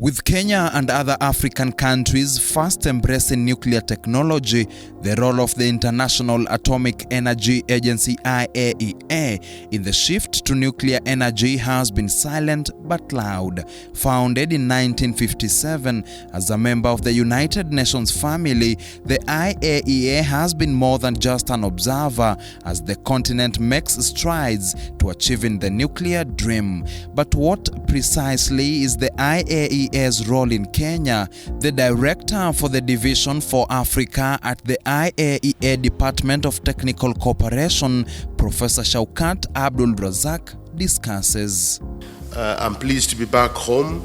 With Kenya and other African countries fast embracing nuclear technology, the role of the International Atomic Energy Agency IAEA in the shift to nuclear energy has been silent but loud. Founded in 1957 as a member of the United Nations family, the IAEA has been more than just an observer as the continent makes strides to achieving the nuclear dream. But what precisely is the IAEA's role in Kenya? The director for the Division for Africa at the IAEA Department of Technical Cooperation, Professor Shaukat Abdulrazak, discusses. I'm pleased to be back home,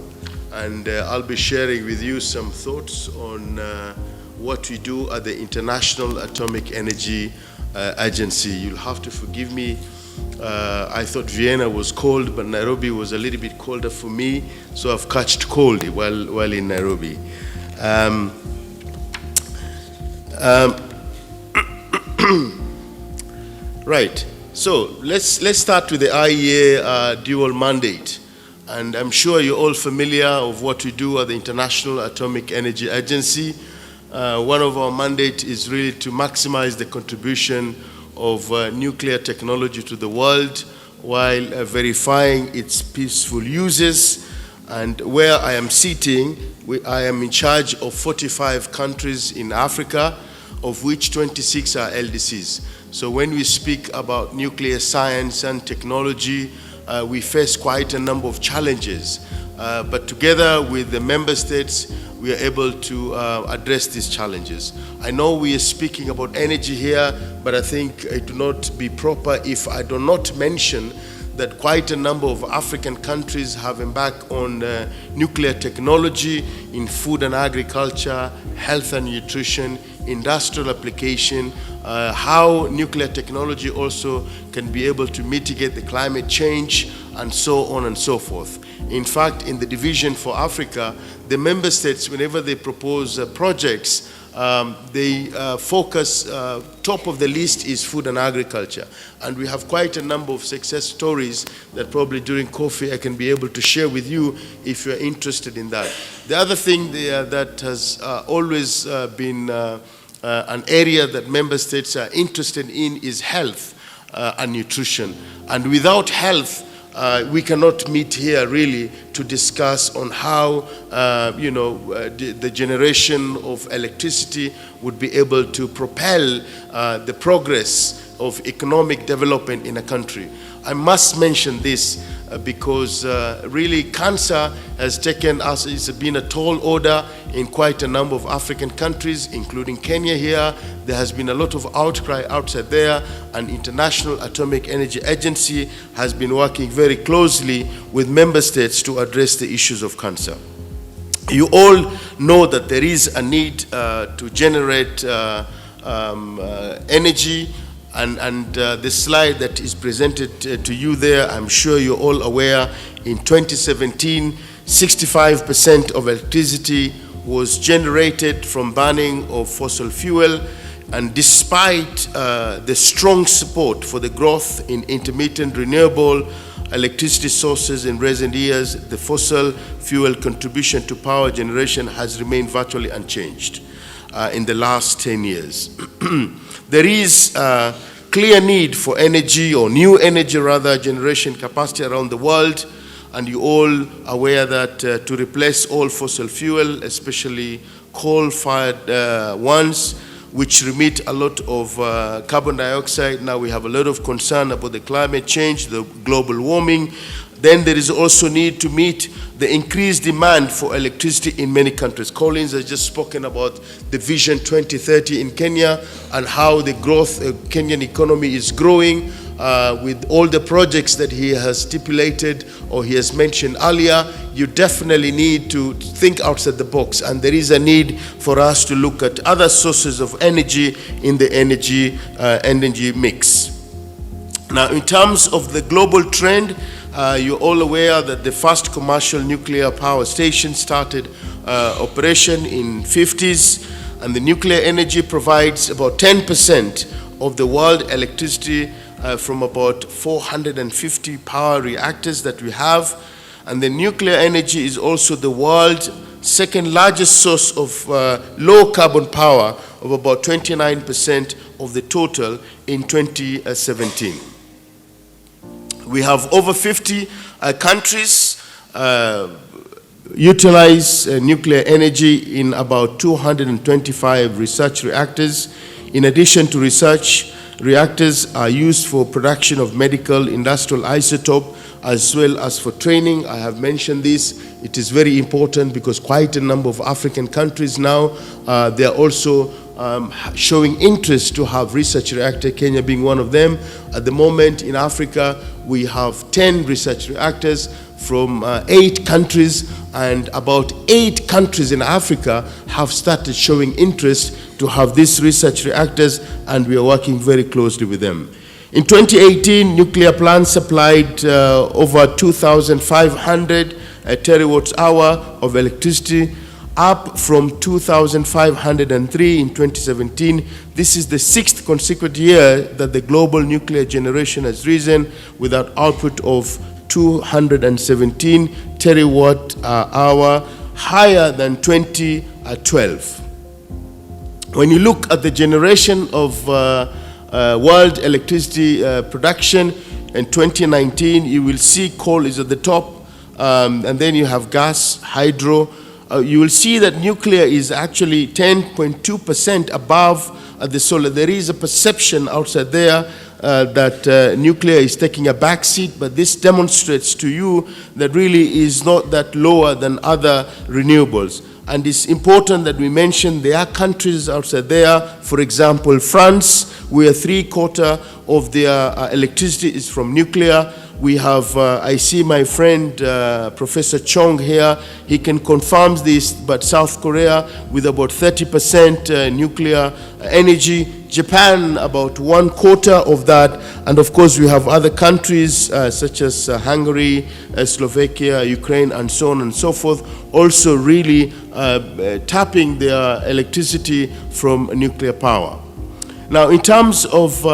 and I'll be sharing with you some thoughts on what we do at the International Atomic Energy Agency. You'll have to forgive me. I thought Vienna was cold, but Nairobi was a little bit colder for me, so I've catched cold while in Nairobi. Right, so let's start with the IAEA dual mandate. And I'm sure you're all familiar of what we do at the International Atomic Energy Agency. One of our mandates is really to maximize the contribution of nuclear technology to the world while verifying its peaceful uses. And where I am sitting, I am in charge of 45 countries in Africa, of which 26 are LDCs. So when we speak about nuclear science and technology, we face quite a number of challenges. But together with the member states, we are able to address these challenges. I know we are speaking about energy here, but I think it would not be proper if I do not mention that quite a number of African countries have embarked on nuclear technology in food and agriculture, health and nutrition, industrial application, how nuclear technology also can be able to mitigate the climate change, and so on and so forth. In fact, in the Division for Africa, the member states, whenever they propose projects, they focus, top of the list is food and agriculture. And we have quite a number of success stories that probably during coffee I can be able to share with you if you're interested in that. The other thing that has always been an area that member states are interested in is health and nutrition. And without health, we cannot meet here really to discuss on how the generation of electricity would be able to propel the progress of economic development in a country. I must mention this because really cancer has taken us, it's been a tall order in quite a number of African countries, including Kenya here. There has been a lot of outcry outside there, and International Atomic Energy Agency has been working very closely with member states to address the issues of cancer. You all know that there is a need to generate energy. And the slide that is presented to you there, I'm sure you're all aware, in 2017, 65% of electricity was generated from burning of fossil fuel. And despite the strong support for the growth in intermittent renewable electricity sources in recent years, the fossil fuel contribution to power generation has remained virtually unchanged in the last 10 years. There is a clear need for energy, or new energy rather, generation capacity around the world, and you all aware that to replace all fossil fuel, especially coal-fired ones, which remit a lot of carbon dioxide. Now we have a lot of concern about the climate change, the global warming. Then there is also need to meet the increased demand for electricity in many countries. Collins has just spoken about the Vision 2030 in Kenya and how the growth of Kenyan economy is growing with all the projects that he has stipulated or he has mentioned earlier. You definitely need to think outside the box, and there is a need for us to look at other sources of energy in the energy mix. Now, in terms of the global trend, you're all aware that the first commercial nuclear power station started operation in 50s, and the nuclear energy provides about 10% of the world electricity from about 450 power reactors that we have. And the nuclear energy is also the world's second largest source of low carbon power, of about 29% of the total in 2017. We have over 50 countries utilize nuclear energy in about 225 research reactors. In addition to research, reactors are used for production of medical, industrial isotope, as well as for training. I have mentioned this. It is very important because quite a number of African countries now, they are also showing interest to have research reactor, Kenya being one of them. At the moment in Africa, we have 10 research reactors from 8 countries, and about 8 countries in Africa have started showing interest to have these research reactors, and we are working very closely with them. In 2018, nuclear plants supplied over 2,500 terawatts hour of electricity, up from 2,503 in 2017. This is the 6th consecutive year that the global nuclear generation has risen, with an output of 217 terawatt hour, higher than 2012. When you look at the generation of world electricity production in 2019, you will see coal is at the top, and then you have gas, hydro. You will see that nuclear is actually 10.2% above the solar. There is a perception outside there that nuclear is taking a back seat, but this demonstrates to you that really is not that lower than other renewables. And it's important that we mention there are countries outside there, for example, France, where 3/4 of their electricity is from nuclear. We have, I see my friend Professor Chong here, he can confirm this, but South Korea with about 30% nuclear energy, Japan about 1/4 of that, and of course we have other countries such as Hungary, Slovakia, Ukraine, and so on and so forth, also really tapping their electricity from nuclear power. Now, in terms of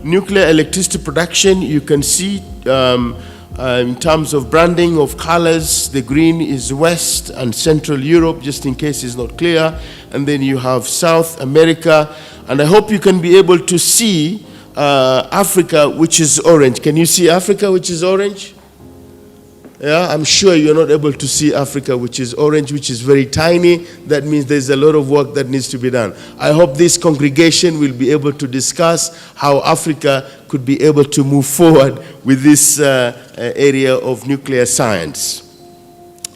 nuclear electricity production, you can see in terms of branding of colors, the green is West and Central Europe, just in case it's not clear. And then you have South America. And I hope you can be able to see Africa, which is orange. Can you see Africa, which is orange? Yeah, I'm sure you're not able to see Africa, which is orange, which is very tiny. That means there's a lot of work that needs to be done. I hope this congregation will be able to discuss how Africa could be able to move forward with this area of nuclear science.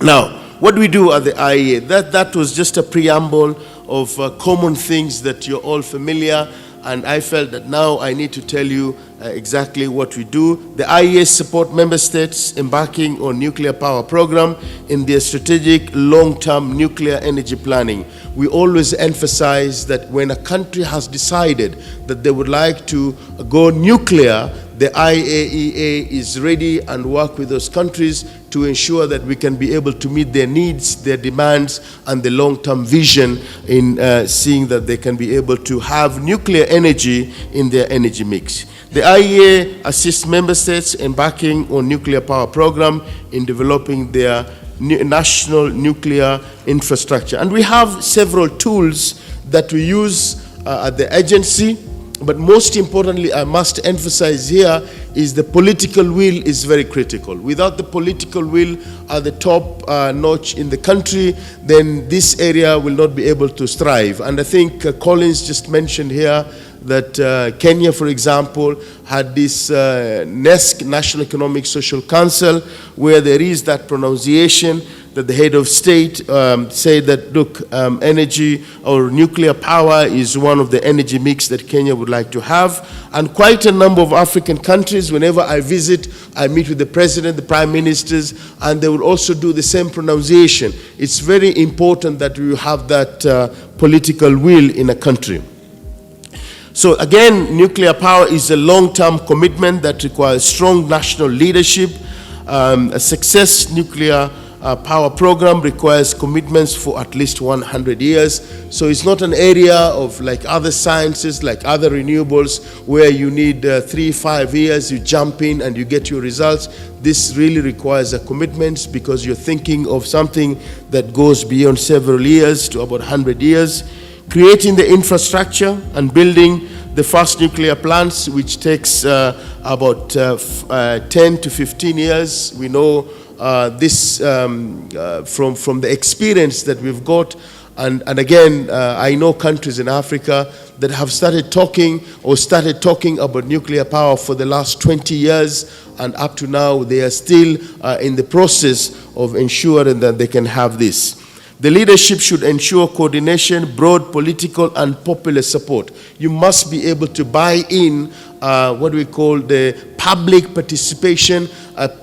Now, what do we do at the IAEA? That was just a preamble of common things that you're all familiar, and I felt that now I need to tell you exactly what we do. The IAEA support member states embarking on nuclear power program in their strategic long-term nuclear energy planning. We always emphasize that when a country has decided that they would like to go nuclear, the IAEA is ready and work with those countries to ensure that we can be able to meet their needs, their demands, and the long-term vision in seeing that they can be able to have nuclear energy in their energy mix. The IAEA assists member states embarking on nuclear power program in developing their national nuclear infrastructure. And we have several tools that we use at the agency. But most importantly, I must emphasize here, is the political will is very critical. Without the political will at the top notch in the country, then this area will not be able to strive. And I think Collins just mentioned here that Kenya, for example, had this NESC, National Economic Social Council, where there is that pronunciation that the head of state said that, look, energy or nuclear power is one of the energy mix that Kenya would like to have. And quite a number of African countries, whenever I visit, I meet with the president, the prime ministers, and they will also do the same pronunciation. It's very important that we have that political will in a country. So again, nuclear power is a long-term commitment that requires strong national leadership. A success nuclear power program requires commitments for at least 100 years. So it's not an area of like other sciences, like other renewables, where you need 3-5 years, you jump in and you get your results. This really requires a commitment because you're thinking of something that goes beyond several years to about 100 years. Creating the infrastructure and building the first nuclear plants, which takes about 10 to 15 years. We know this from the experience that we've got. And again, I know countries in Africa that have started talking about nuclear power for the last 20 years, and up to now they are still in the process of ensuring that they can have this. The leadership should ensure coordination, broad political and popular support. You must be able to buy in what we call the public participation,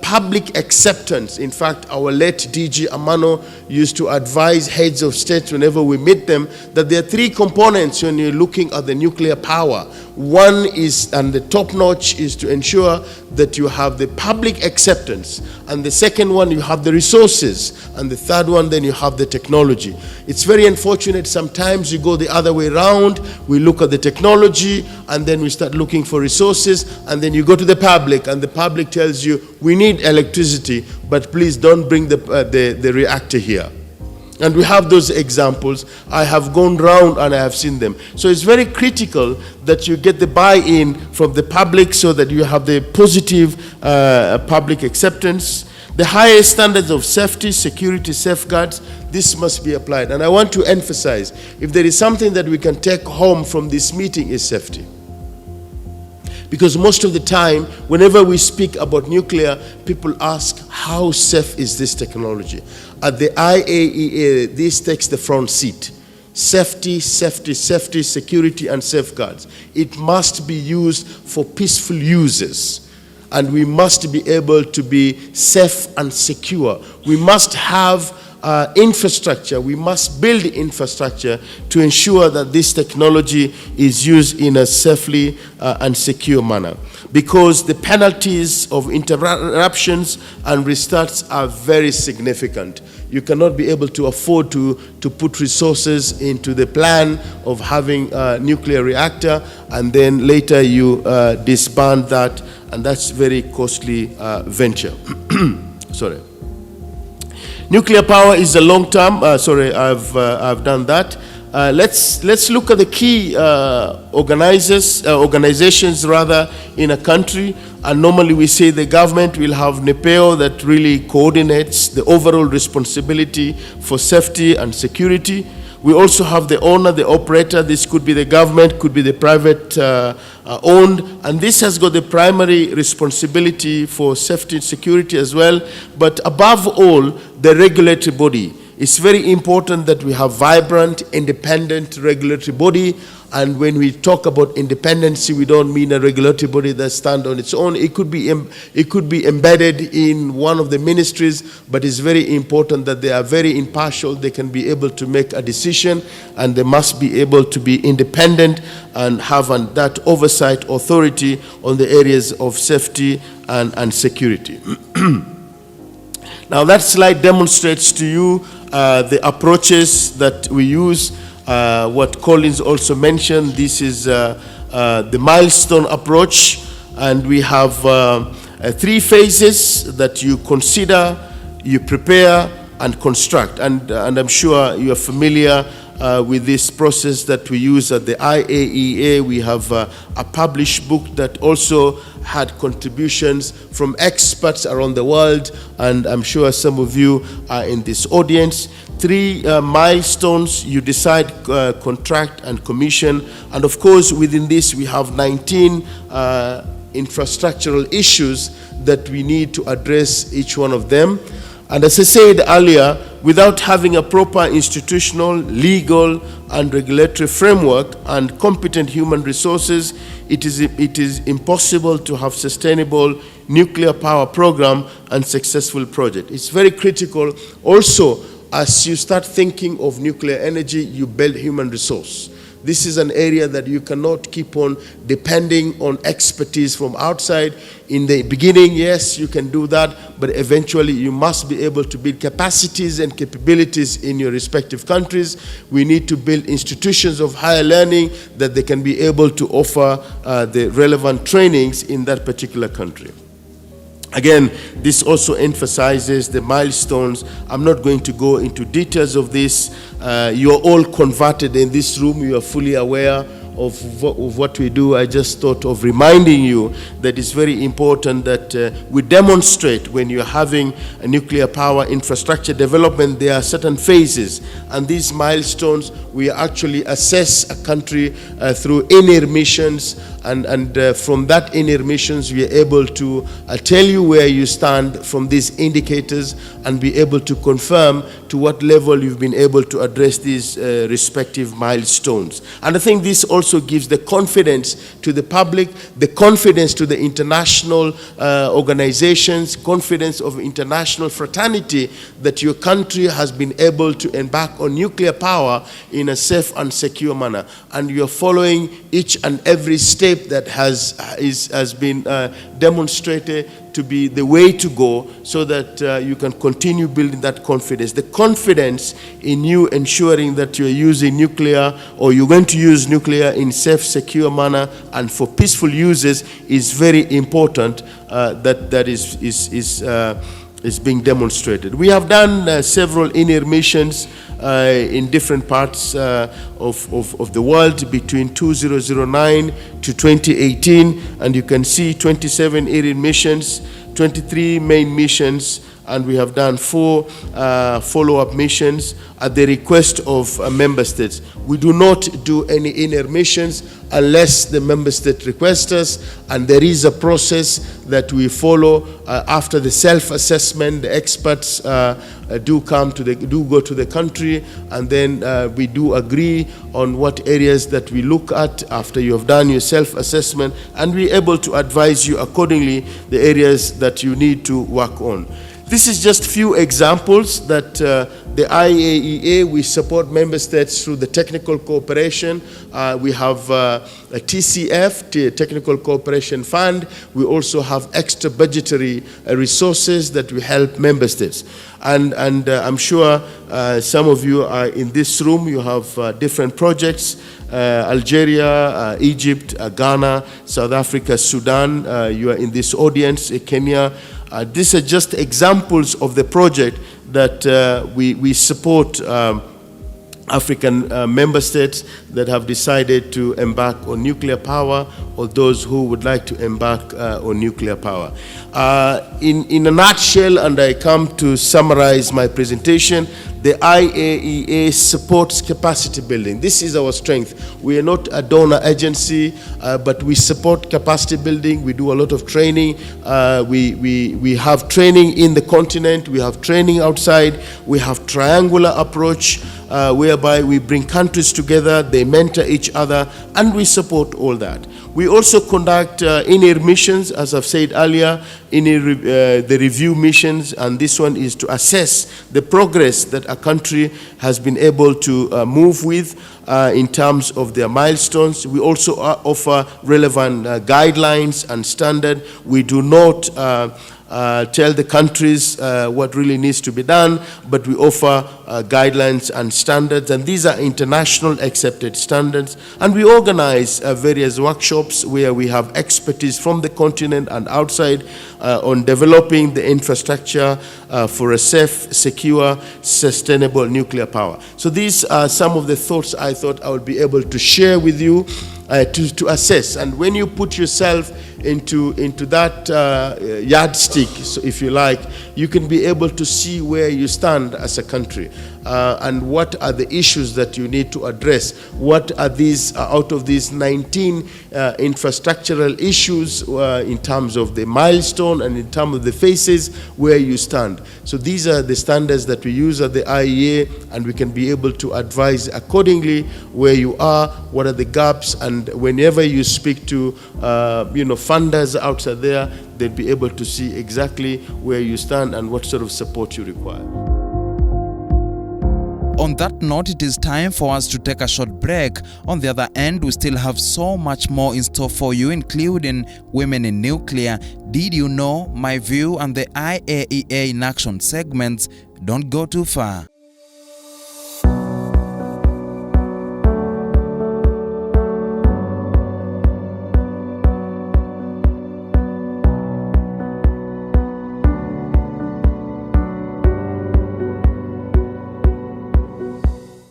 public acceptance. In fact, our late DG Amano used to advise heads of state whenever we meet them that there are 3 components when you're looking at the nuclear power. One is, and the top notch, is to ensure that you have the public acceptance. And the second one, you have the resources. And the third one, then you have the technology. It's very unfortunate sometimes you go the other way around. We look at the technology and then we start looking for resources, and then you go to the public and the public tells you, we need electricity, but please don't bring the reactor here. And we have those examples. I have gone round and I have seen them. So it's very critical that you get the buy-in from the public so that you have the positive public acceptance. The highest standards of safety, security, safeguards, this must be applied. And I want to emphasize, if there is something that we can take home from this meeting, is safety. Because most of the time, whenever we speak about nuclear, people ask, how safe is this technology? At the IAEA, this takes the front seat. Safety, safety, safety, security, and safeguards. It must be used for peaceful uses. And we must be able to be safe and secure. We must have infrastructure. We must build infrastructure to ensure that this technology is used in a safely and secure manner. Because the penalties of interruptions and restarts are very significant. You cannot be able to afford to put resources into the plan of having a nuclear reactor and then later you disband that, and that's very costly venture. Sorry. Nuclear power is a long-term. I've done that. Let's look at the key organizations rather in a country. And normally we say the government will have NUPEA that really coordinates the overall responsibility for safety and security. We also have the owner, the operator. This could be the government, could be the private owned. And this has got the primary responsibility for safety and security as well. But above all, the regulatory body. It's very important that we have vibrant, independent regulatory body. And when we talk about independency, we don't mean a regulatory body that stands on its own. It could be embedded in one of the ministries, but it's very important that they are very impartial. They can be able to make a decision, and they must be able to be independent and have that oversight authority on the areas of safety and security. Now that slide demonstrates to you the approaches that we use. What Collins also mentioned, this is the milestone approach, and we have 3 phases that you consider, you prepare, and construct. And I'm sure you are familiar with this process that we use at the IAEA. We have a published book that also had contributions from experts around the world, and I'm sure some of you are in this audience. 3 milestones: you decide, contract, and commission. And of course, within this, we have 19 infrastructural issues that we need to address each one of them. And as I said earlier, without having a proper institutional, legal, and regulatory framework and competent human resources, it is impossible to have sustainable nuclear power program and successful project. It's very critical. Also, as you start thinking of nuclear energy, you build human resource. This is an area that you cannot keep on depending on expertise from outside. In the beginning, yes, you can do that, but eventually you must be able to build capacities and capabilities in your respective countries. We need to build institutions of higher learning that they can be able to offer the relevant trainings in that particular country. Again, this also emphasizes the milestones. I'm not going to go into details of this. You're all converted in this room. You are fully aware of what we do. I just thought of reminding you that it's very important that we demonstrate when you're having a nuclear power infrastructure development, there are certain phases. And these milestones, we actually assess a country through inner missions, and from that inner missions, we are able to tell you where you stand from these indicators and be able to confirm to what level you've been able to address these respective milestones. And I think this also gives the confidence to the public, the confidence to the international organizations, confidence of international fraternity that your country has been able to embark on nuclear power in a safe and secure manner. And you're following each and every step that has been demonstrated to be the way to go, so that you can continue building that confidence. The confidence in you ensuring that you're using nuclear, or you're going to use nuclear in safe, secure manner and for peaceful uses, is very important. That is being demonstrated. We have done several inner missions in different parts of the world between 2009 to 2018, and you can see 27 inner missions, 23 main missions, and we have done 4 follow-up missions at the request of member states. We do not do any inner missions unless the member state requests us, and there is a process that we follow after the self-assessment. The experts do go to the country, and then we do agree on what areas that we look at after you have done your self-assessment, and we're able to advise you accordingly the areas that you need to work on. This is just few examples that the IAEA, we support member states through the technical cooperation. We have a TCF, Technical Cooperation Fund. We also have extra budgetary resources that we help member states. And I'm sure some of you are in this room, you have different projects. Algeria, Egypt, Ghana, South Africa, Sudan, you are in this audience, Kenya. These are just examples of the project that we support African member states that have decided to embark on nuclear power, or those who would like to embark on nuclear power. In a nutshell, and I come to summarize my presentation, the IAEA supports capacity building. This is our strength. We are not a donor agency, but we support capacity building. We do a lot of training. We have training in the continent. We have training outside. We have triangular approach, whereby we bring countries together, they mentor each other, and we support all that. We also conduct inner missions, as I've said earlier, the review missions, and this one is to assess the progress that a country has been able to move with in terms of their milestones. We also offer relevant guidelines and standard. We do not tell the countries what really needs to be done, but we offer guidelines and standards, and these are international accepted standards. And we organize various workshops where we have expertise from the continent and outside on developing the infrastructure for a safe, secure, sustainable nuclear power. So these are some of the thoughts I thought I would be able to share with you to assess. And when you put yourself into that yardstick, so if you like, you can be able to see where you stand as a country and what are the issues that you need to address. What are these, out of these 19 infrastructural issues in terms of the milestone and in terms of the phases where you stand. So these are the standards that we use at the IAEA, and we can be able to advise accordingly where you are, what are the gaps, and whenever you speak to funders outside there, they'll be able to see exactly where you stand and what sort of support you require. On that note, it is time for us to take a short break. On the other end, we still have so much more in store for you, including women in nuclear, did you know, my view, and the IAEA in action segments. Don't go too far.